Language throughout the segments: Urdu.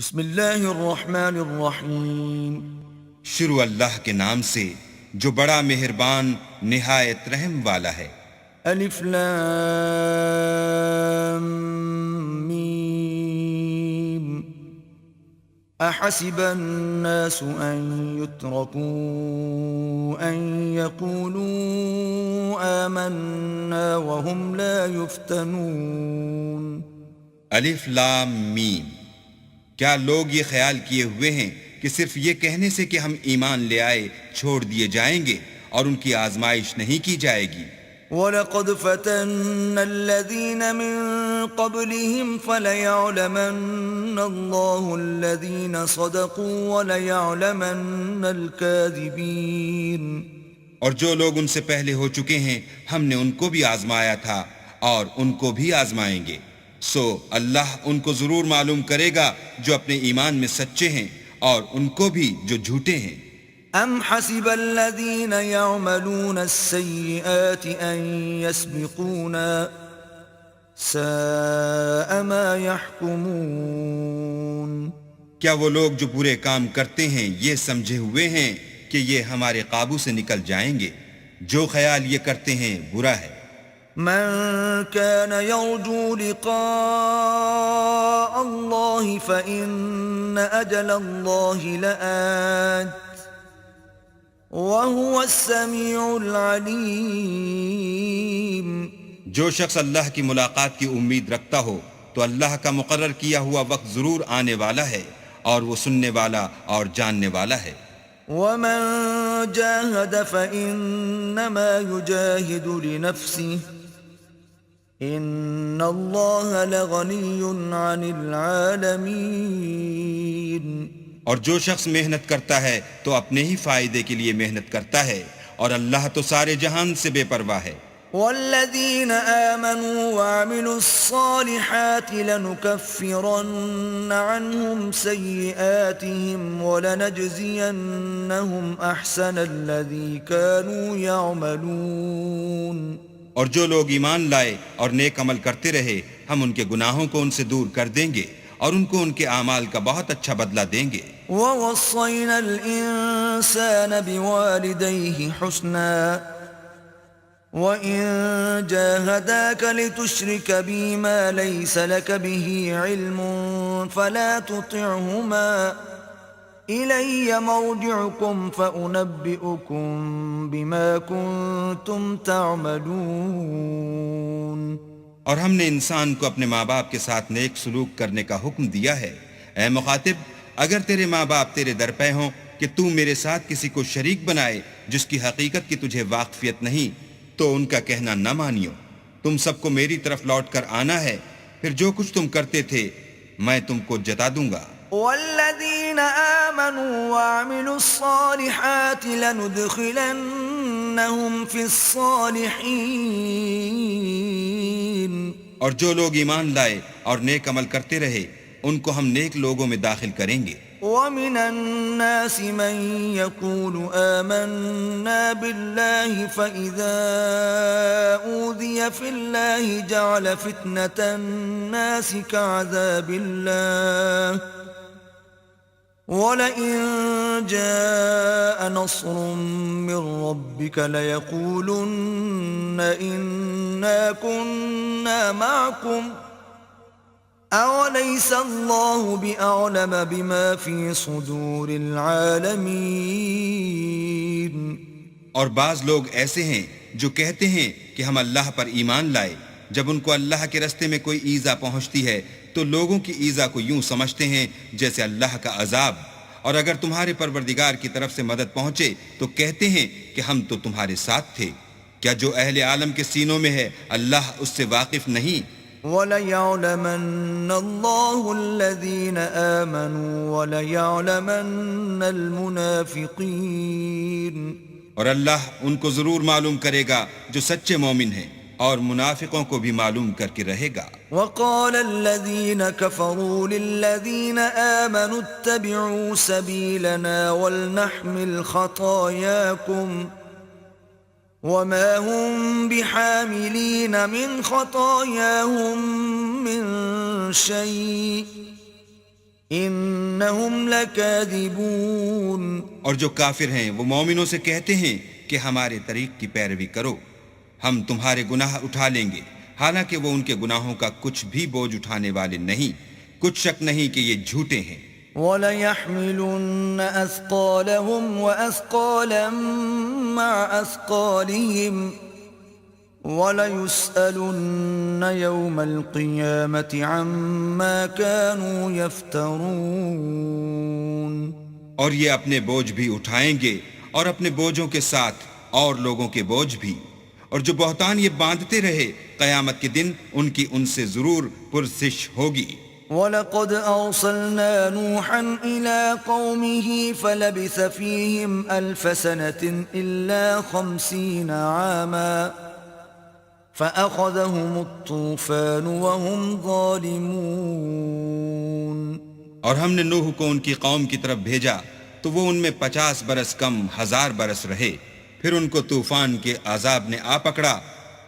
بسم اللہ الرحمن الرحیم۔ شروع اللہ کے نام سے جو بڑا مہربان نہایت رحم والا ہے۔ الف لام میم۔ احسب الناس ان يتركوا ان يقولوا آمنا وهم لا يفتنون۔ الف لام میم۔ کیا لوگ یہ خیال کیے ہوئے ہیں کہ صرف یہ کہنے سے کہ ہم ایمان لے آئے چھوڑ دیے جائیں گے اور ان کی آزمائش نہیں کی جائے گی؟ وَلَقَدْ فَتَنَّا الَّذِينَ مِن قَبْلِهِمْ فَلَيَعْلَمَنَّ اللَّهُ الَّذِينَ صَدَقُوا وَلَيَعْلَمَنَّ الْكَاذِبِينَ۔ اور جو لوگ ان سے پہلے ہو چکے ہیں ہم نے ان کو بھی آزمایا تھا اور ان کو بھی آزمائیں گے، سو اللہ ان کو ضرور معلوم کرے گا جو اپنے ایمان میں سچے ہیں اور ان کو بھی جو جھوٹے ہیں۔ ام حسب الذين يعملون السيئات ان يسبقونا ساء ما يحكمون۔ کیا وہ لوگ جو برے کام کرتے ہیں یہ سمجھے ہوئے ہیں کہ یہ ہمارے قابو سے نکل جائیں گے؟ جو خیال یہ کرتے ہیں برا ہے۔ من كان يرجو لقاء الله فإن أجل الله لآت وهو السميع العليم۔ جو شخص اللہ کی ملاقات کی امید رکھتا ہو تو اللہ کا مقرر کیا ہوا وقت ضرور آنے والا ہے اور وہ سننے والا اور جاننے والا ہے۔ ومن جاهد فإنما يجاهد لنفسه ان اللہ لغنی عن العالمین۔ اور جو شخص محنت کرتا ہے تو اپنے ہی فائدے کے لیے محنت کرتا ہے اور اللہ تو سارے جہان سے بے پرواہ ہے۔ والذین آمنوا وعملوا الصالحات لنکفرن عنهم سیئاتهم ولنجزینهم احسن الذی كانوا یعملون۔ اور جو لوگ ایمان لائے اور نیک عمل کرتے رہے ہم ان کے گناہوں کو ان سے دور کر دیں گے اور ان کو ان کے اعمال کا بہت اچھا بدلہ دیں گے۔ وَوَصَّيْنَا الْإِنسَانَ بِوَالِدَيْهِ حُسْنًا وَإِن جَاهَدَاكَ لِتُشْرِكَ بِي مَا لَيْسَ لَكَ بِهِ عِلْمٌ فَلَا تُطِعْهُمَا إِلَيَّ مَرْجِعُكُمْ فَأُنَبِّئُكُمْ بِمَا كُنْتُمْ تَعْمَلُونَ۔ اور ہم نے انسان کو اپنے ماں باپ کے ساتھ نیک سلوک کرنے کا حکم دیا ہے۔ اے مخاطب، اگر تیرے ماں باپ تیرے در پہ ہوں کہ تو میرے ساتھ کسی کو شریک بنائے جس کی حقیقت کی تجھے واقفیت نہیں تو ان کا کہنا نہ مانیو۔ تم سب کو میری طرف لوٹ کر آنا ہے، پھر جو کچھ تم کرتے تھے میں تم کو جتا دوں گا۔ والذین آمنوا وعملوا الصالحات لندخلنهم فی الصالحین۔ اور جو لوگ ایمان لائے اور نیک عمل کرتے رہے ان کو ہم نیک لوگوں میں داخل کریں گے۔ ومن الناس من يقول آمنا بالله فإذا أوذي في الله جعل فتنة الناس كعذاب الله وَلَئِن جَاءَ نَصْرٌ مِّن رَّبِّكَ لَيَقُولُنَّ إِنَّا كُنَّا مَعَكُمْ أَوَلَيْسَ اللَّهُ بِأَعْلَمَ بِمَا فِي صُدُورِ الْعَالَمِينَ۔ اور بعض لوگ ایسے ہیں جو کہتے ہیں کہ ہم اللہ پر ایمان لائے، جب ان کو اللہ کے رستے میں کوئی ایذا پہنچتی ہے تو لوگوں کی ایذا کو یوں سمجھتے ہیں جیسے اللہ کا عذاب، اور اگر تمہارے پروردگار کی طرف سے مدد پہنچے تو کہتے ہیں کہ ہم تو تمہارے ساتھ تھے۔ کیا جو اہل عالم کے سینوں میں ہے اللہ اس سے واقف نہیں؟ وَلَيَعْلَمَنَّ اللَّهُ الَّذِينَ آمَنُوا وَلَيَعْلَمَنَّ الْمُنَافِقِينَ۔ اور اللہ ان کو ضرور معلوم کرے گا جو سچے مومن ہیں اور منافقوں کو بھی معلوم کر کے رہے گا۔ وقال الذين كفروا للذين آمنوا اتبعوا سبيلنا ولنحمل خطاياكم وما هم بحاملين من خطاياهم من شيء إنهم لكاذبون اور جو کافر ہیں وہ مومنوں سے کہتے ہیں کہ ہمارے طریق کی پیروی کرو، ہم تمہارے گناہ اٹھا لیں گے، حالانکہ وہ ان کے گناہوں کا کچھ بھی بوجھ اٹھانے والے نہیں، کچھ شک نہیں کہ یہ جھوٹے ہیں۔ وَلَيَحْمِلُنَّ أَثْقَالَهُمْ وَأَثْقَالًا مَّعَ أَثْقَالِهِمْ وَلَيُسْأَلُنَّ يَوْمَ الْقِيَامَةِ عَمَّا كَانُوا يَفْتَرُونَ اور یہ اپنے بوجھ بھی اٹھائیں گے اور اپنے بوجھوں کے ساتھ اور لوگوں کے بوجھ بھی، اور جو بہتان یہ باندھتے رہے قیامت کے دن ان کی ان سے ضرور پرسش ہوگی۔ وَلَقَدْ أَرْسَلْنَا نُوحًا إِلَىٰ قَوْمِهِ فَلَبِثَ فِيهِمْ أَلْفَ سَنَةٍ إِلَّا 50 عَامًا فَأَخَذَهُمُ الطُّوفَانُ وَهُمْ ظَالِمُونَ اور ہم نے نوح کو ان کی قوم کی طرف بھیجا تو وہ ان میں 50 برس کم 1000 برس رہے، پھر ان کو طوفان کے عذاب نے آ پکڑا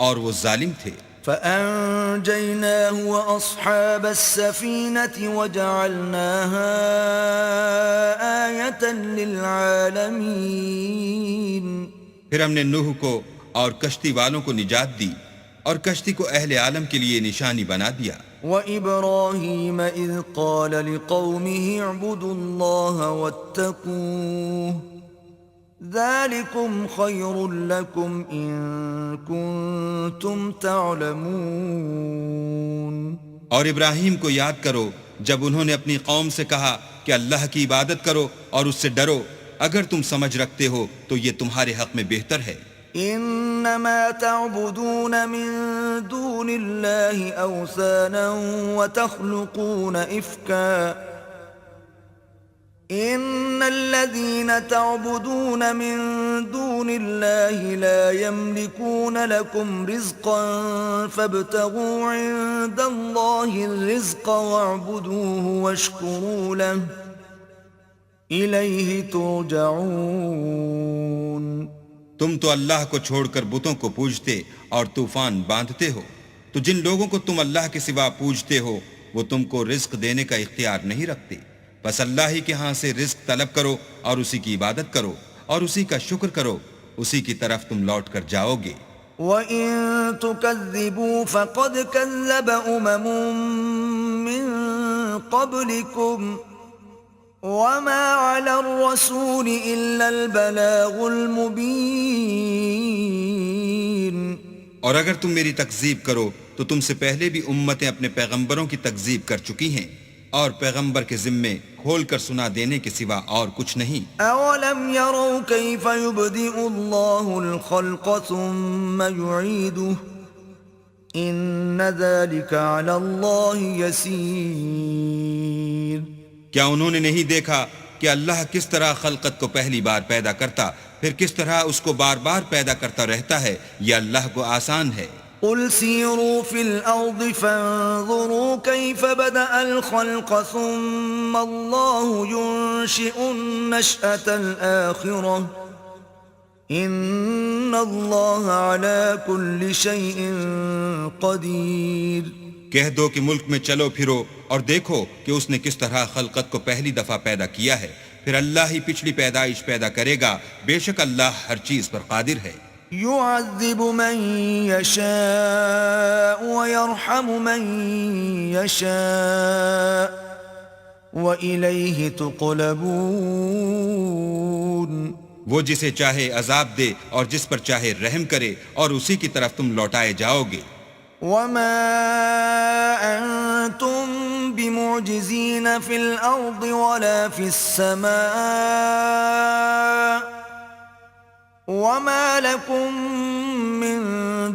اور وہ ظالم تھے۔ فَأَنجَيْنَاهُ وَأَصْحَابَ السَّفِينَةِ وَجَعَلْنَاهَا آيَةً لِّلْعَالَمِينَ پھر ہم نے نوح کو اور کشتی والوں کو نجات دی اور کشتی کو اہل عالم کے لیے نشانی بنا دیا۔ وَإِبْرَاهِيمَ إِذْ قَالَ لِقَوْمِهِ اعْبُدُوا اللَّهَ وَاتَّقُوهُ ذَلِكُمْ خَيْرٌ لَكُمْ إِن كُنتُمْ تَعْلَمُونَ اور ابراہیم کو یاد کرو جب انہوں نے اپنی قوم سے کہا کہ اللہ کی عبادت کرو اور اس سے ڈرو، اگر تم سمجھ رکھتے ہو تو یہ تمہارے حق میں بہتر ہے۔ انما تعبدون من دون الله اوثانا وتخلقون افكا ان الذين تعبدون من دون الله لا يملكون لكم رزقا فابتغوا عند الله الرزق واعبدوه واشكروا له اليه ترجعون تم تو اللہ کو چھوڑ کر بتوں کو پوجتے اور طوفان باندھتے ہو، تو جن لوگوں کو تم اللہ کے سوا پوجتے ہو وہ تم کو رزق دینے کا اختیار نہیں رکھتے، بس اللہ ہی کے ہاں سے رزق طلب کرو اور اسی کی عبادت کرو اور اسی کا شکر کرو، اسی کی طرف تم لوٹ کر جاؤ گے۔ وَإِن تُكَذِّبُوا فَقَدْ كَذَّبَ أُمَمٌ مِّن قَبْلِكُمْ وَمَا عَلَى الرَّسُولِ إِلَّا الْبَلَاغُ الْمُبِينُ اور اگر تم میری تکذیب کرو تو تم سے پہلے بھی امتیں اپنے پیغمبروں کی تکذیب کر چکی ہیں، اور پیغمبر کے ذمے کھول کر سنا دینے کے سوا اور کچھ نہیں۔ أَوَلَمْ يَرَوْا كَيْفَ يُبْدِئُ اللَّهُ الْخَلْقَ ثُمَّ يُعِيدُهُ إِنَّ ذَلِكَ عَلَى اللَّهِ يَسِيرٌ کیا انہوں نے نہیں دیکھا کہ اللہ کس طرح خلقت کو پہلی بار پیدا کرتا پھر کس طرح اس کو بار بار پیدا کرتا رہتا ہے؟ یہ اللہ کو آسان ہے۔ قُلْ سِيرُوا فِي الْأَرْضِ فَانظُرُوا كَيْفَ بَدَأَ الْخَلْقَ ثُمَّ اللَّهُ يُنشِئُ النَّشْأَةَ الْآخِرَةَ إِنَّ اللَّهَ عَلَى كُلِّ شَيْءٍ قَدِيرٌ کہہ دو کہ ملک میں چلو پھرو اور دیکھو کہ اس نے کس طرح خلقت کو پہلی دفعہ پیدا کیا ہے، پھر اللہ ہی پچھلی پیدائش پیدا کرے گا، بے شک اللہ ہر چیز پر قادر ہے۔ يعذب من يشاء ويرحم من يشاء وإليه تقلبون وہ جسے چاہے عذاب دے اور جس پر چاہے رحم کرے اور اسی کی طرف تم لوٹائے جاؤ گے۔ وما أنتم بمعجزين في الأرض ولا في السماء وما لكم من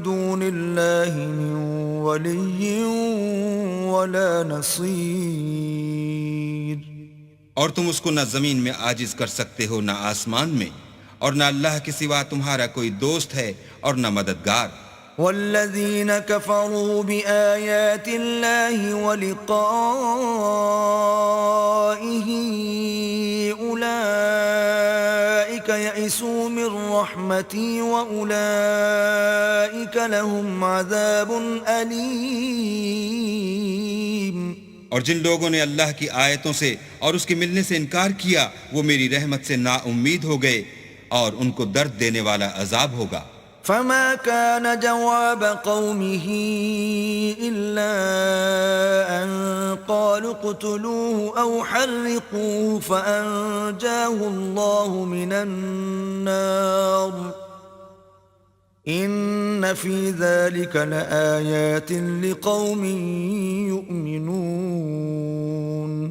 دون الله من ولي ولا نصير اور تم اس کو نہ زمین میں عاجز کر سکتے ہو نہ آسمان میں، اور نہ اللہ کے سوا تمہارا کوئی دوست ہے اور نہ مددگار۔ والذين كفروا بآيات الله ولقائه أولئك يئسوا من رحمتي وأولئك لهم عذاب أليم اور جن لوگوں نے اللہ کی آیتوں سے اور اس کے ملنے سے انکار کیا وہ میری رحمت سے نا امید ہو گئے اور ان کو درد دینے والا عذاب ہوگا۔ فما كان جواب قومه إلا أن قالوا اقتلوه أو حرقوه فأنجاه الله من النار إن في ذلك لآيات لقوم يؤمنون۔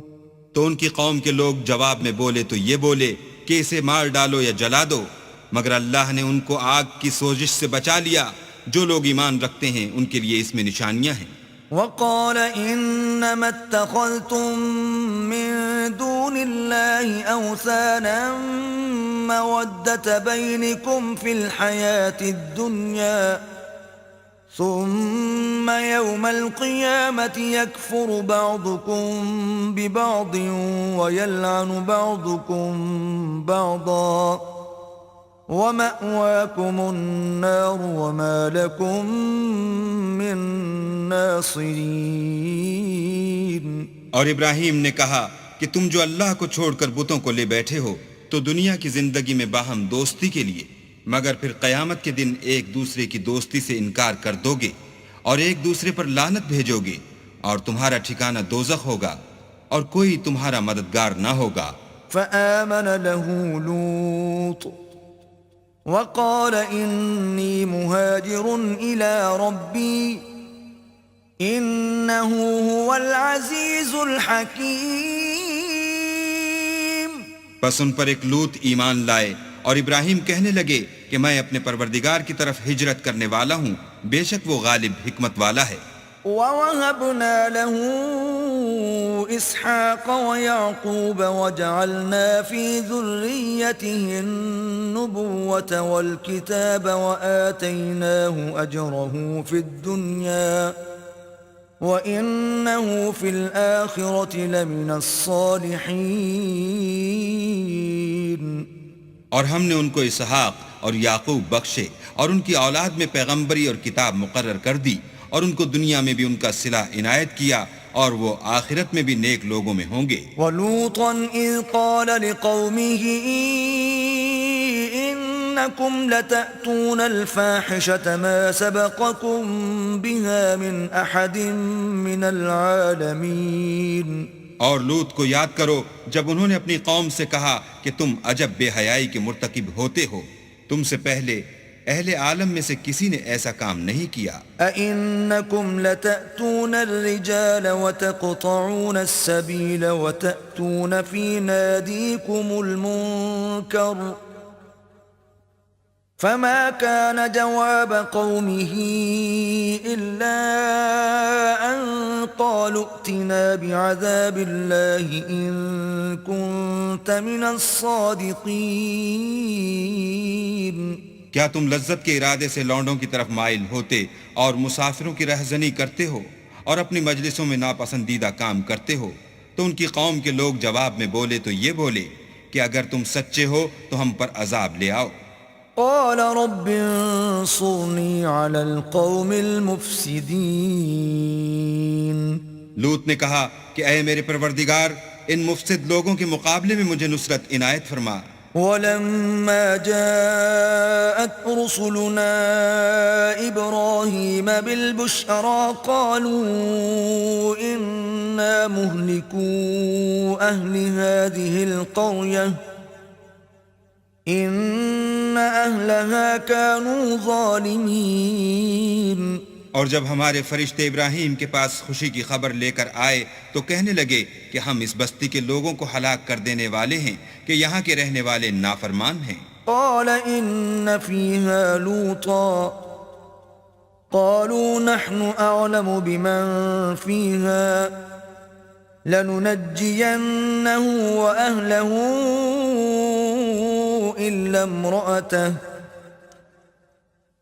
تو ان کی قوم کے لوگ جواب میں بولے تو یہ بولے کہ اسے مار ڈالو یا جلا دو، مگر اللہ نے ان کو آگ کی سوزش سے بچا لیا۔ جو لوگ ایمان رکھتے ہیں ان کے لیے اس میں نشانیاں ہیں۔ وقال إنما اتخذتم من دون الله أوثانا مودة بينكم في الحياة الدنيا ثم يوم القيامة يكفر بعضكم ببعض ويلعن بعضكم بعضا وَمَأْوَاكُمُ النَّارُ وَمَا لَكُم مِّن نَّاصِرِينَ۔ اور ابراہیم نے کہا کہ تم جو اللہ کو چھوڑ کر بتوں کو لے بیٹھے ہو تو دنیا کی زندگی میں باہم دوستی کے لیے، مگر پھر قیامت کے دن ایک دوسرے کی دوستی سے انکار کر دو گے اور ایک دوسرے پر لعنت بھیجو گے، اور تمہارا ٹھکانہ دوزخ ہوگا اور کوئی تمہارا مددگار نہ ہوگا۔ فآمن له لوط وقال إني مهاجر إلى ربي إنه هو العزيز الحكيم۔ پس ان پر ایک لوط ایمان لائے اور ابراہیم کہنے لگے کہ میں اپنے پروردگار کی طرف ہجرت کرنے والا ہوں، بے شک وہ غالب حکمت والا ہے۔ وَوَهَبْنَا لَهُ إِسْحَاقَ وَيَعْقُوبَ وَجَعَلْنَا فِي ذُرِّيَّتِهِ النُّبُوَّةَ وَالْكِتَابَ وَآتَيْنَاهُ أَجْرَهُ فِي الدُّنْيَا وَإِنَّهُ فِي الْآخِرَةِ لَمِنَ الصَّالِحِينَ۔ اور ہم نے ان کو اسحاق اور یعقوب بخشے اور ان کی اولاد میں پیغمبری اور کتاب مقرر کر دی، اور ان کو دنیا میں بھی ان کا صلہ عنایت کیا، اور وہ آخرت میں بھی نیک لوگوں میں ہوں گے۔ وَلُوطًا إِذْ قَالَ لِقَوْمِهِ إِنَّكُمْ لَتَأْتُونَ الْفَاحِشَةَ مَا سَبَقَكُمْ بِهَا مِنْ أَحَدٍ مِّنَ الْعَالَمِينَ۔ اور لوط کو یاد کرو جب انہوں نے اپنی قوم سے کہا کہ تم عجب بے حیائی کے مرتکب ہوتے ہو، تم سے پہلے اہل عالم میں سے کسی نے ایسا کام نہیں کیا۔ أَإِنَّكُمْ لَتَأْتُونَ الرِّجَالَ وَتَقْطَعُونَ السَّبِيلَ وَتَأْتُونَ فِي نَادِيكُمُ الْمُنكَرَ فَمَا كَانَ جَوَابَ قَوْمِهِ إِلَّا أَن قَالُوا ائْتِنَا بِعَذَابِ اللَّهِ إِن كُنتَ مِنَ الصَّادِقِينَ۔ کیا تم لذت کے ارادے سے لونڈوں کی طرف مائل ہوتے اور مسافروں کی رہزنی کرتے ہو اور اپنی مجلسوں میں ناپسندیدہ کام کرتے ہو؟ تو ان کی قوم کے لوگ جواب میں بولے تو یہ بولے کہ اگر تم سچے ہو تو ہم پر عذاب لے آؤ۔ قال رب انصرني على القوم المفسدين۔ لوط نے کہا کہ اے میرے پروردگار، ان مفسد لوگوں کے مقابلے میں مجھے نصرت عنایت فرما۔ ولما جاءت رسلنا إبراهيم بالبشرى قالوا إنا مهلكو أهل هذه القرية إن أهلها كانوا ظالمين۔ اور جب ہمارے فرشتے ابراہیم کے پاس خوشی کی خبر لے کر آئے تو کہنے لگے کہ ہم اس بستی کے لوگوں کو ہلاک کر دینے والے ہیں کہ یہاں کے رہنے والے نافرمان ہیں۔ قال إن فيها لوطا قالوا نحن أعلم بمن فيها لننجينه وأهله إلا امرأته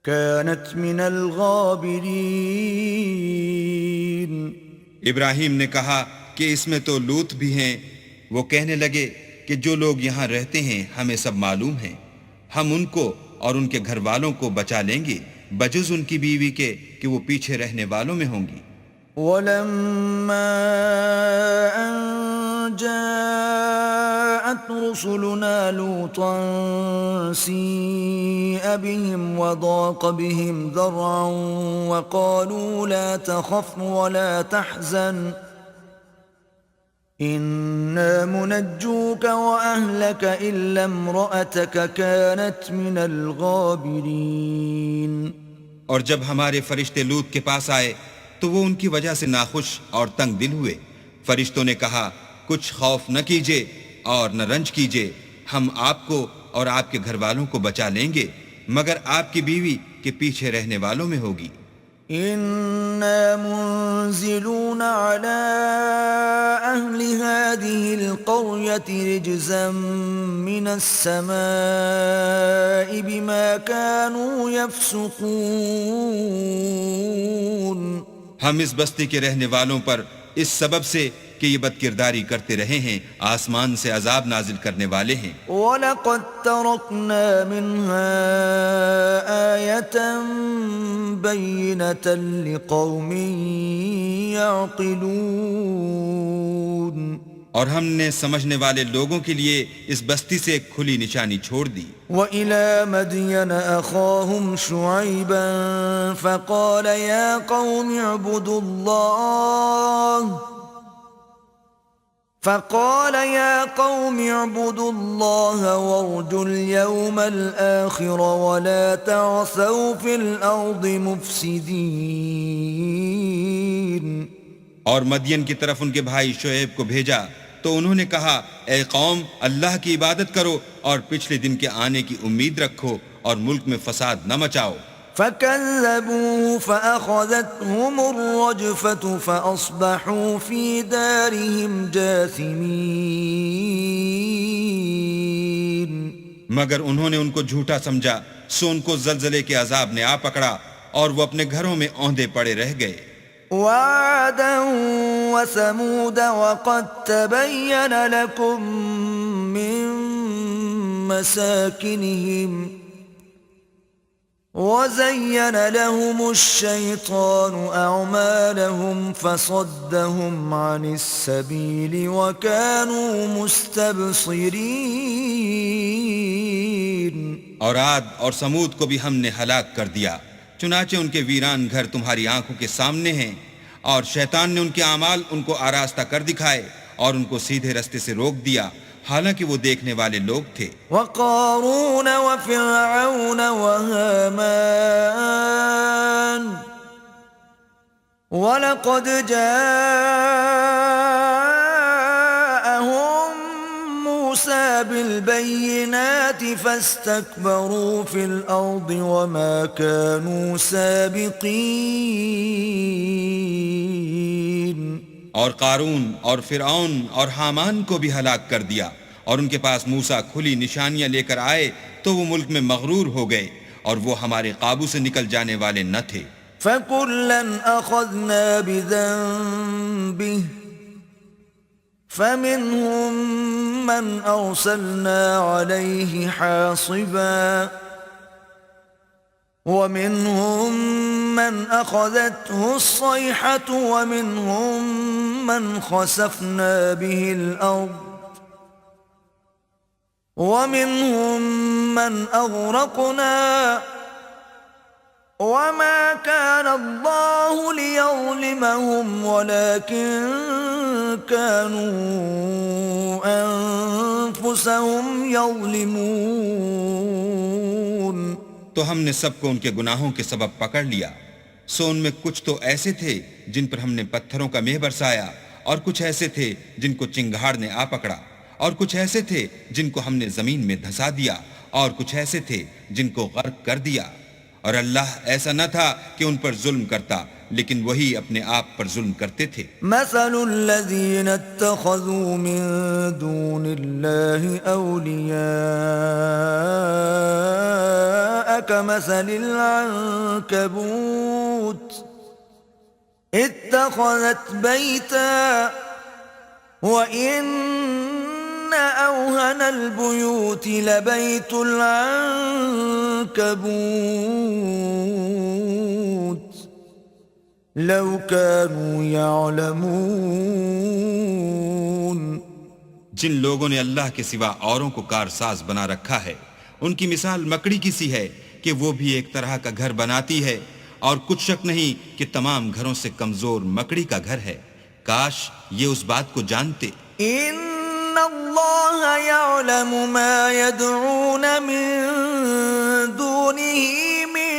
كانت من الغابرين۔ ابراہیم نے کہا کہ اس میں تو لوط بھی ہیں۔ وہ کہنے لگے کہ جو لوگ یہاں رہتے ہیں ہمیں سب معلوم ہیں، ہم ان کو اور ان کے گھر والوں کو بچا لیں گے بجز ان کی بیوی کے کہ وہ پیچھے رہنے والوں میں ہوں گی۔ ولما أن جاءت رسلنا لوطا سيء بهم وضاق بهم ذرعا وقالوا لا تخف ولا تحزن إنا منجوك وأهلك إلا امرأتك كانت من الغابرين. اور جب ہمارے فرشتے لوط کے پاس آئے تو وہ ان کی وجہ سے ناخوش اور تنگ دل ہوئے. فرشتوں نے کہا کچھ خوف نہ کیجیے اور نہ رنج کیجیے، ہم آپ کو اور آپ کے گھر والوں کو بچا لیں گے مگر آپ کی بیوی کے پیچھے رہنے والوں میں ہوگی. إنا منزلون على أهل هذه القرية رجزا من السماء بما كانوا يفسقون. ہم اس بستی کے رہنے والوں پر اس سبب سے کہ یہ بدکرداری کرتے رہے ہیں آسمان سے عذاب نازل کرنے والے ہیں. وَلَقَدْ تَرَكْنَا مِنْهَا آيَةً بَيِّنَةً لِقَوْمٍ يَعْقِلُونَ. اور ہم نے سمجھنے والے لوگوں کے لیے اس بستی سے ایک کھلی نشانی چھوڑ دی. وَإِلَى مَدْيَنَ أَخَاهُمْ شُعَيْبًا فَقَالَ يَا قَوْمِ اعْبُدُوا اللَّهَ وَارْجُوا الْيَوْمَ الْآخِرَ وَلَا تَعْثَوْا فِي الْأَرْضِ مُفْسِدِينَ. اور مدین کی طرف ان کے بھائی شعیب کو بھیجا تو انہوں نے کہا اے قوم اللہ کی عبادت کرو اور پچھلے دن کے آنے کی امید رکھو اور ملک میں فساد نہ مچاؤ. فَكَذَّبُوهُ فَأَخَذَتْهُمُ الرَّجْفَةُ فَأَصْبَحُوا فِي دَارِهِمْ جَاثِمِينَ. مگر انہوں نے ان کو جھوٹا سمجھا سو ان کو زلزلے کے عذاب نے آ پکڑا اور وہ اپنے گھروں میں اوندے پڑے رہ گئے. وَعَادًا وَثَمُودَ وَقَدْ تَبَيَّنَ لَكُم مِّن مَّسَاكِنِهِمْ وَزَيَّنَ لَهُمُ الشَّيْطَانُ أَعْمَالَهُمْ فَصَدَّهُمْ عَنِ السَّبِيلِ وَكَانُوا مُسْتَبْصِرِينَ. اور عاد اور سمود کو بھی ہم نے ہلاک کر دیا، چنانچہ ان کے ویران گھر تمہاری آنکھوں کے سامنے ہیں، اور شیطان نے ان کے اعمال ان کو آراستہ کر دکھائے اور ان کو سیدھے رستے سے روک دیا حالانکہ وہ دیکھنے والے لوگ تھے. وَقَارُونَ وَفِرْعَوْنَ وَهَامَانَ وَلَقَدْ جَاءَهُم مُوسَى بِالْبَيِّنَاتِ فَاسْتَكْبَرُوا فِي الْأَرْضِ وَمَا كَانُوا سَابِقِينَ. اور قارون اور فرعون اور حامان کو بھی ہلاک کر دیا، اور ان کے پاس موسیٰ کھلی نشانیاں لے کر آئے تو وہ ملک میں مغرور ہو گئے اور وہ ہمارے قابو سے نکل جانے والے نہ تھے. فَكُلًّا أَخَذْنَا بِذَنبِهِ فَمِنْهُمْ مَنْ أَرْسَلْنَا عَلَيْهِ حَاصِبًا وَمِنْهُمْ مَنْ أَخَذَتْهُ الصَّيْحَةُ وَمِنْهُمْ مَنْ خَسَفْنَا بِهِ الْأَرْضَ وَمِنْهُمْ مَنْ أَغْرَقْنَا وَمَا كَانَ اللَّهُ لِيَظْلِمَهُمْ وَلَكِنْ كَانُوا أَنفُسَهُمْ يَظْلِمُونَ. تو ہم نے سب کو ان کے گناہوں کے سبب پکڑ لیا، سو ان میں کچھ تو ایسے تھے جن پر ہم نے پتھروں کا مہ برسایا، اور کچھ ایسے تھے جن کو چنگھاڑ نے آ پکڑا، اور کچھ ایسے تھے جن کو ہم نے زمین میں دھسا دیا، اور کچھ ایسے تھے جن کو غرق کر دیا. اور اللہ ایسا نہ تھا کہ ان پر ظلم کرتا، لیکن وہی اپنے آپ پر ظلم کرتے تھے. مثل الذين اتخذوا من دون الله أولياء كمثل العنكبوت اتخذت بيتا وإن أوهن البيوت لبيت العنكبوت لو كانوا يعلمون جن لوگوں نے اللہ کے سوا اوروں کو کارساز بنا رکھا ہے ان کی مثال مکڑی کی سی ہے کہ وہ بھی ایک طرح کا گھر بناتی ہے اور کچھ شک نہیں کہ تمام گھروں سے کمزور مکڑی کا گھر ہے. کاش یہ اس بات کو جانتے. ان اللہ یعلم ما يدعون من دونه من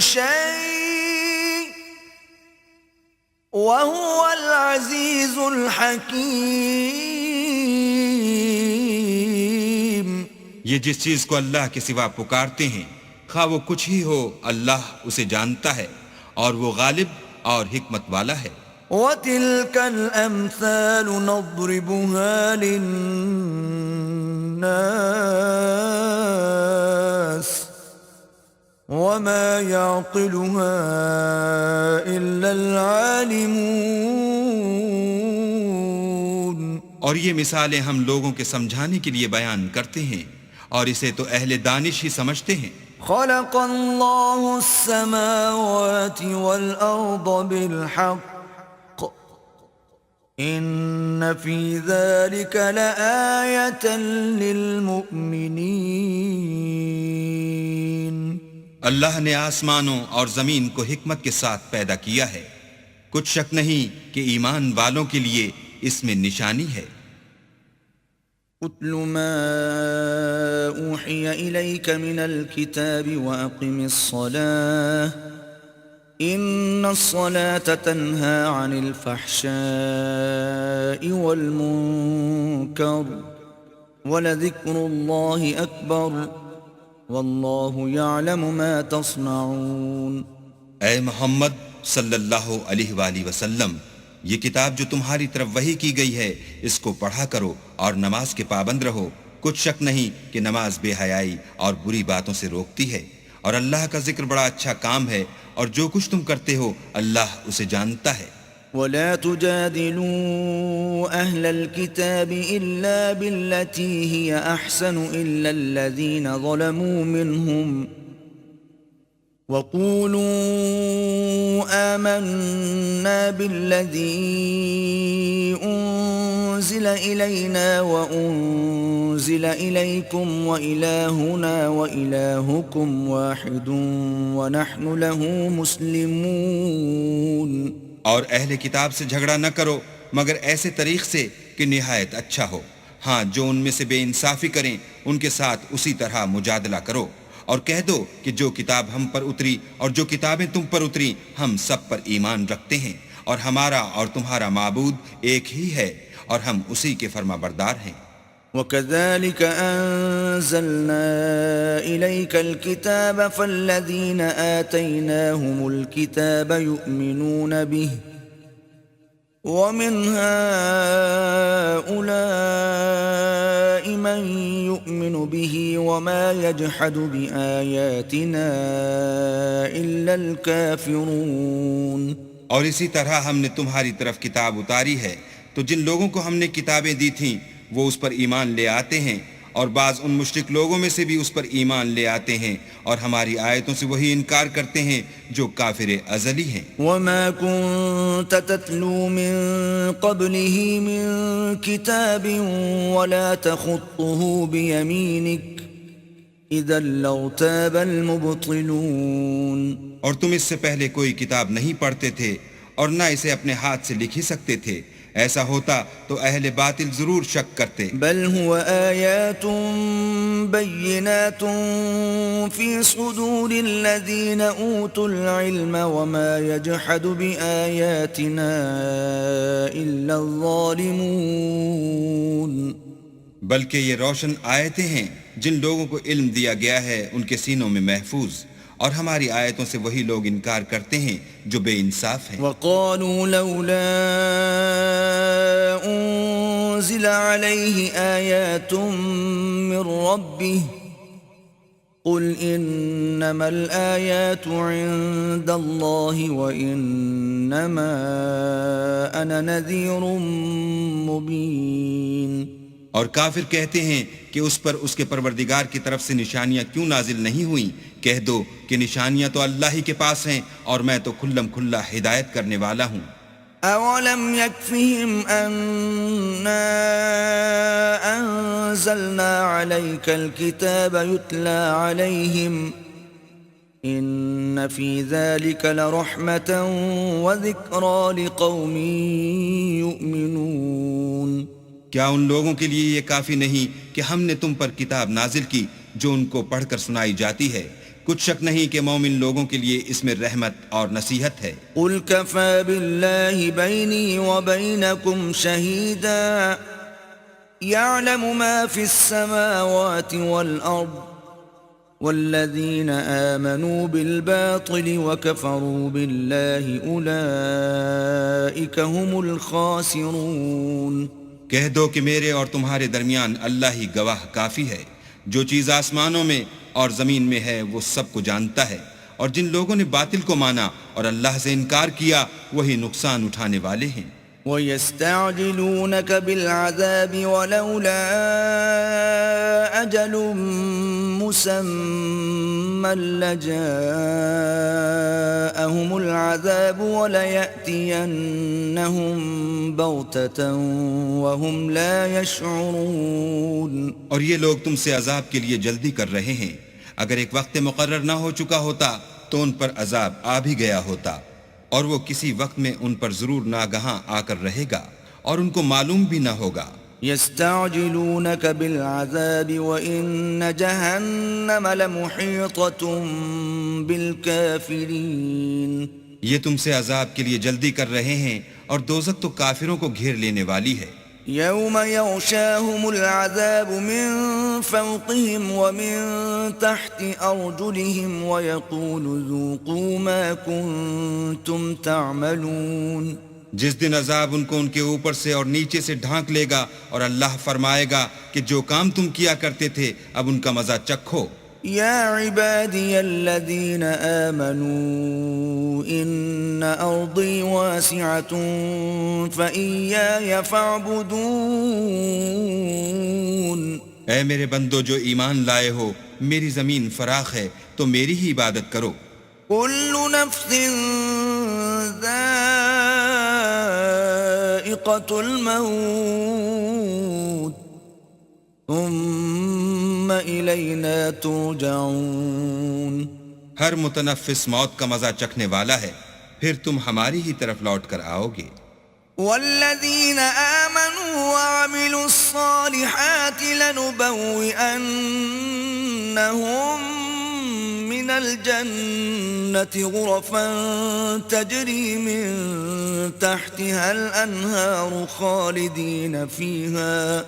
شيء وهو العزیز الحکیم. یہ جس چیز کو اللہ کے سوا پکارتے ہیں خواہ وہ کچھ ہی ہو اللہ اسے جانتا ہے اور وہ غالب اور حکمت والا ہے. وَتِلْكَ الْأَمْثَالُ نَضْرِبُهَا لِلنَّاسِ وَمَا يَعْقِلُهَا إِلَّا الْعَالِمُونَ. اور یہ مثالیں ہم لوگوں کے سمجھانے کے لیے بیان کرتے ہیں اور اسے تو اہل دانش ہی سمجھتے ہیں. خلق اللہ السماوات والارض بالحق ان فی ذلك لآیة للمؤمنین. اللہ نے آسمانوں اور زمین کو حکمت کے ساتھ پیدا کیا ہے. کچھ شک نہیں کہ ایمان والوں کے لیے اس میں نشانی ہے. اتل ما اوحی الیک من الكتاب واقم الصلاة ان الصلاة تنہى عن الفحشاء والمنکر ولذکر اللہ اکبر واللہ یعلم ما تصنعون. اے محمد صلی اللہ علیہ وآلہ وسلم، یہ کتاب جو تمہاری طرف وحی کی گئی ہے اس کو پڑھا کرو اور نماز کے پابند رہو. کچھ شک نہیں کہ نماز بے حیائی اور بری باتوں سے روکتی ہے اور اللہ کا ذکر بڑا اچھا کام ہے اور جو کچھ تم کرتے ہو اللہ اسے جانتا ہے. ولا تجادلوا أهل الكتاب إلا بالتي هي أحسن إلا الذين ظلموا منهم وقولوا آمنا بالذي أنزل إلينا وأنزل إليكم وإلهنا وإلهكم واحد ونحن له مسلمون. اور اہل کتاب سے جھگڑا نہ کرو مگر ایسے طریق سے کہ نہایت اچھا ہو. ہاں جو ان میں سے بے انصافی کریں ان کے ساتھ اسی طرح مجادلہ کرو اور کہہ دو کہ جو کتاب ہم پر اتری اور جو کتابیں تم پر اتری ہم سب پر ایمان رکھتے ہیں اور ہمارا اور تمہارا معبود ایک ہی ہے اور ہم اسی کے فرما بردار ہیں. وَكَذَلِكَ أَنزَلْنَا إِلَيْكَ الْكِتَابَ فَالَّذِينَ آتَيْنَاهُمُ الْكِتَابَ يُؤْمِنُونَ بِهِ وَمِنْ هَؤُلَاءِ مَنْ يُؤْمِنُ بِهِ وَمَا يَجْحَدُ بِآيَاتِنَا إِلَّا الْكَافِرُونَ. اور اسی طرح ہم نے تمہاری طرف کتاب اتاری ہے تو جن لوگوں کو ہم نے کتابیں دی تھیں وہ اس پر ایمان لے آتے ہیں اور بعض ان مشرک لوگوں میں سے بھی اس پر ایمان لے آتے ہیں اور ہماری آیتوں سے وہی انکار کرتے ہیں جو کافر ازلی ہیں. وَمَا كُنْتَ تَتْلُو مِن قَبْلِهِ مِن كِتَابٍ وَلَا تَخُطُّهُ بِيَمِينِكَ إِذًا لَّارْتَابَ الْمُبْطِلُونَ. اور تم اس سے پہلے کوئی کتاب نہیں پڑھتے تھے اور نہ اسے اپنے ہاتھ سے لکھ ہی سکتے تھے. ایسا ہوتا تو اہل باطل ضرور شک کرتے. بل هو آیات بینات فی صدور الذین اوتوا العلم وما یجحد بآیاتنا الا الظالمون. بلکہ یہ روشن آیتیں ہیں جن لوگوں کو علم دیا گیا ہے ان کے سینوں میں محفوظ اور ہماری آیتوں سے وہی لوگ انکار کرتے ہیں جو بے انصاف ہیں. وَقَالُوا لَوْلَا أُنزِلَ عَلَيْهِ آيَاتٌ مِّن رَّبِّهِ قُلْ إِنَّمَا الْآيَاتُ عِندَ اللَّهِ وَإِنَّمَا أَنَا نَذِيرٌ مُّبِينٌ. اور کافر کہتے ہیں کہ اس پر اس کے پروردگار کی طرف سے نشانیاں کیوں نازل نہیں ہوئیں، کہہ دو کہ نشانیاں تو اللہ ہی کے پاس ہیں اور میں تو کھلم کھلا ہدایت کرنے والا ہوں۔ أَوَلَمْ يَكْفِهِمْ أَنَّا أَنزَلْنَا عَلَيْكَ الْكِتَابَ يُتْلَى عَلَيْهِمْ إِنَّ فِي ذَلِكَ لَرَحْمَةً وَذِكْرَى لِقَوْمٍ يُؤْمِنُونَ۔ کیا ان لوگوں کے لیے یہ کافی نہیں کہ ہم نے تم پر کتاب نازل کی جو ان کو پڑھ کر سنائی جاتی ہے؟ کچھ شک نہیں کہ مومن لوگوں کے لیے اس میں رحمت اور نصیحت ہے۔ قُلْ كَفَى بِاللَّهِ بَيْنِي وَبَيْنَكُمْ شَهِيدًا يَعْلَمُ مَا فِي السَّمَاوَاتِ وَالْأَرْضِ وَالَّذِينَ آمَنُوا بِالْبَاطِلِ وَكَفَرُوا بِاللَّهِ أُولَئِكَ هُمُ الْخَاسِرُونَ۔ کہہ دو کہ میرے اور تمہارے درمیان اللہ ہی گواہ کافی ہے، جو چیز آسمانوں میں اور زمین میں ہے وہ سب کو جانتا ہے، اور جن لوگوں نے باطل کو مانا اور اللہ سے انکار کیا وہی نقصان اٹھانے والے ہیں۔ وَيَسْتَعْجِلُونَكَ بِالْعَذَابِ وَلَوْلَا أَجَلٌ مُّسَمًّى لَّجَاءَهُمُ الْعَذَابُ وَلَيَأْتِيَنَّهُم بَغْتَةً وَهُمْ لَا يَشْعُرُونَ۔ اور یہ لوگ تم سے عذاب کے لیے جلدی کر رہے ہیں، اگر ایک وقت مقرر نہ ہو چکا ہوتا تو ان پر عذاب آ بھی گیا ہوتا، اور وہ کسی وقت میں ان پر ضرور ناگہاں آ کر رہے گا اور ان کو معلوم بھی نہ ہوگا۔ يستعجلونك بالعذاب وإن جهنم لمحيطة بالكافرين۔ یہ تم سے عذاب کے لیے جلدی کر رہے ہیں اور دوزخ تو کافروں کو گھیر لینے والی ہے۔ يوم يغشاهم العذاب من فوقهم ومن تحت أرجلهم ويقول ذوقوا ما كنتم تعملون۔ جس دن عذاب ان کو ان کے اوپر سے اور نیچے سے ڈھانک لے گا اور اللہ فرمائے گا کہ جو کام تم کیا کرتے تھے اب ان کا مزہ چکھو۔ يا عبادي الذين آمنوا إن أرضي واسعة فإياي فاعبدون۔ اے میرے بندو جو ایمان لائے ہو، میری زمین فراخ ہے تو میری ہی عبادت کرو۔ كل نفس ذائقة الموت ثم إلينا ترجعون۔ ہر متنفس موت کا مزہ چکھنے والا ہے، پھر تم ہماری ہی طرف لوٹ کر آؤ گے۔ والذين آمنوا وعملوا الصالحات لنبوئنهم من الجنة غرفا تجري من تحتها الأنهار خالدين فيها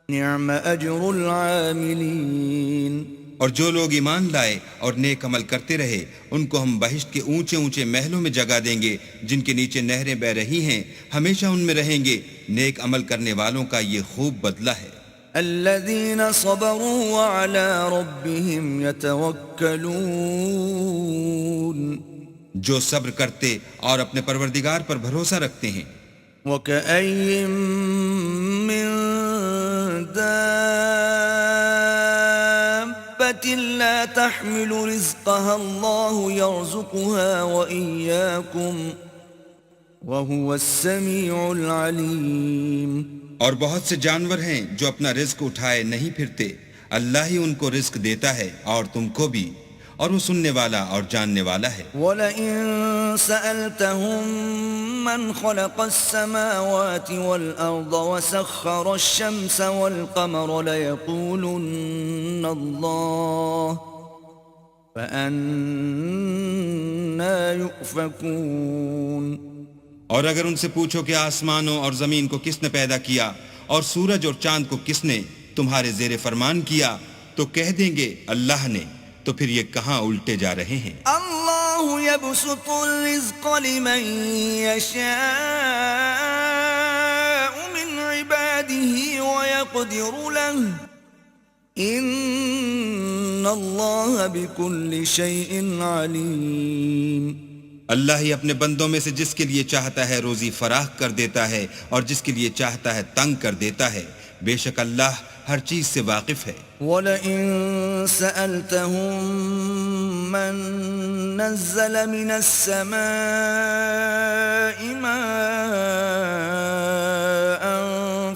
نعم أجر العاملين۔ اور جو لوگ ایمان لائے اور نیک عمل کرتے رہے ان کو ہم بہشت کے اونچے اونچے محلوں میں جگہ دیں گے جن کے نیچے نہریں بہ رہی ہیں، ہمیشہ ان میں رہیں گے۔ نیک عمل کرنے والوں کا یہ خوب بدلہ ہے۔ الذين صبروا وعلى ربهم يتوكلون۔ جو صبر کرتے اور اپنے پروردگار پر بھروسہ رکھتے ہیں۔ وكأي من دابة لا تحمل رزقها الله يرزقها وإياكم وهو السميع العليم۔ اور بہت سے جانور ہیں جو اپنا رزق اٹھائے نہیں پھرتے، اللہ ہی ان کو رزق دیتا ہے اور تم کو بھی، اور وہ سننے والا اور جاننے والا ہے۔ وَلَئِن سَأَلْتَهُم مَّنْ خَلَقَ السَّمَاوَاتِ وَالْأَرْضَ وَسَخَّرَ الشَّمْسَ وَالْقَمَرَ لَيَقُولُنَّ اللَّهُ فَأَنَّىٰ يُؤْفَكُونَ۔ اور اگر ان سے پوچھو کہ آسمانوں اور زمین کو کس نے پیدا کیا اور سورج اور چاند کو کس نے تمہارے زیر فرمان کیا تو کہہ دیں گے اللہ نے، تو پھر یہ کہاں الٹے جا رہے ہیں۔ اللہ یبسط الرزق لمن یشاء من عباده ويقدر له ان اللہ بكل شیء علیم۔ اللہ ہی اپنے بندوں میں سے جس کے لیے چاہتا ہے روزی فراخ کر دیتا ہے اور جس کے لیے چاہتا ہے تنگ کر دیتا ہے، بے شک اللہ ہر چیز سے واقف ہے۔ وَلَئِن سَأَلْتَهُم مَّن نَّزَّلَ مِنَ السَّمَاءِ مَاءً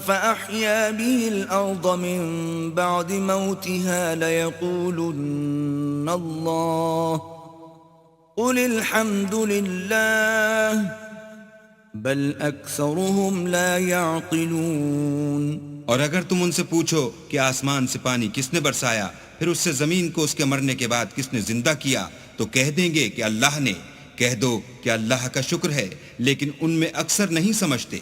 فَأَحْيَا بِهِ الْأَرْضَ مِن بَعْدِ مَوْتِهَا لَيَقُولُنَّ اللَّهُ قُلِ الْحَمْدُ لِلَّهِ بل اکثرهم لا يعقلون۔ اور اگر تم ان سے پوچھو کہ آسمان سے پانی کس نے برسایا، پھر اس سے زمین کو اس کے مرنے کے بعد کس نے زندہ کیا، تو کہہ دیں گے کہ اللہ نے۔ کہہ دو کہ اللہ کا شکر ہے، لیکن ان میں اکثر نہیں سمجھتے۔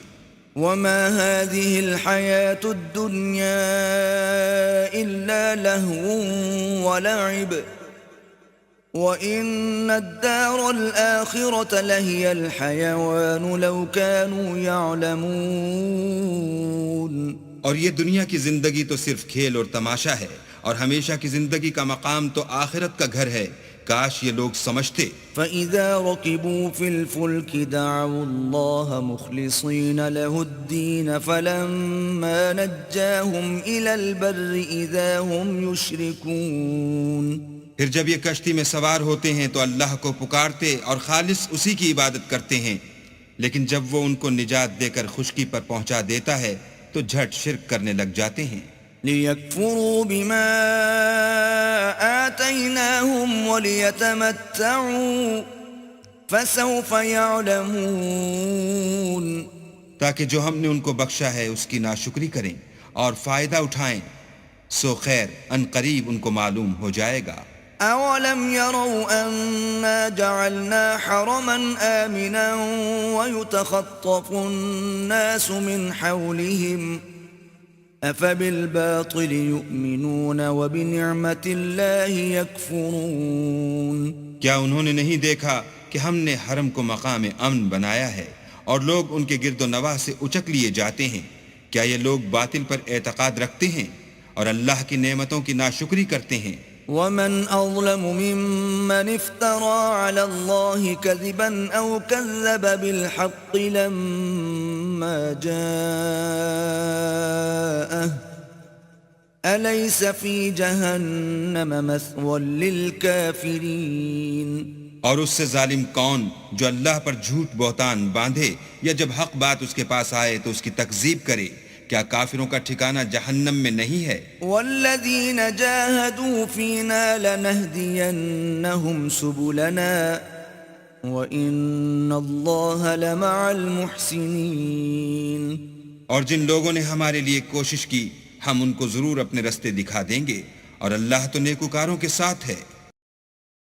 وما هذه الحياة الدنيا إلا لهو ولعب وَإِنَّ الدَّارَ الْآخِرَةَ لَهِيَ الْحَيَوَانُ لَوْ كَانُوا يَعْلَمُونَ۔ اور یہ دنیا کی زندگی تو صرف کھیل اور تماشا ہے، اور ہمیشہ کی زندگی کا مقام تو آخرت کا گھر ہے، کاش یہ لوگ سمجھتے۔ فَإِذَا رَكِبُوا فِي الْفُلْكِ دَعَوُا اللَّهَ مُخْلِصِينَ لَهُ الدِّينَ فَلَمَّا نَجَّاهُمْ إِلَى الْبَرِّ إِذَا هُمْ يُشْرِكُونَ۔ پھر جب یہ کشتی میں سوار ہوتے ہیں تو اللہ کو پکارتے اور خالص اسی کی عبادت کرتے ہیں، لیکن جب وہ ان کو نجات دے کر خشکی پر پہنچا دیتا ہے تو جھٹ شرک کرنے لگ جاتے ہیں۔ لِيَكْفُرُوا بِمَا آتَيْنَاهُمْ وَلِيَتَمَتَّعُوا فَسَوْفَ يَعْلَمُونَ۔ تاکہ جو ہم نے ان کو بخشا ہے اس کی ناشکری کریں اور فائدہ اٹھائیں، سو خیر ان قریب ان کو معلوم ہو جائے گا۔ أَوَلَمْ يَرَوْا أَنَّا جَعَلْنَا حَرَمًا آمِنًا وَيُتَخَطَّفُ النَّاسُ مِنْ حَوْلِهِمْ أَفَبِالْبَاطِلِ يُؤْمِنُونَ وَبِنِعْمَةِ اللَّهِ يَكْفُرُونَ۔ کیا انہوں نے نہیں دیکھا کہ ہم نے حرم کو مقام امن بنایا ہے اور لوگ ان کے گرد و نواح سے اچک لیے جاتے ہیں؟ کیا یہ لوگ باطل پر اعتقاد رکھتے ہیں اور اللہ کی نعمتوں کی ناشکری کرتے ہیں؟ وَمَنْ أَظْلَمُ مِمَّنِ افْتَرَى عَلَى اللَّهِ كَذِبًا أَوْ كَذَّبَ بِالْحَقِّ لَمَّا جَاءَهُ أَلَيْسَ فِي جَهَنَّمَ مَثْوًى لِلْكَافِرِينَ۔ اور اس سے ظالم کون جو اللہ پر جھوٹ بہتان باندھے یا جب حق بات اس کے پاس آئے تو اس کی تکذیب کرے؟ کیا کافروں کا ٹھکانہ جہنم میں نہیں ہے؟ والذین جاہدوا فینا لنہدینہم سبلنا وَإِنَّ اللَّهَ لَمَعَ الْمُحْسِنِينَ۔ اور جن لوگوں نے ہمارے لیے کوشش کی ہم ان کو ضرور اپنے رستے دکھا دیں گے، اور اللہ تو نیکوکاروں کے ساتھ ہے۔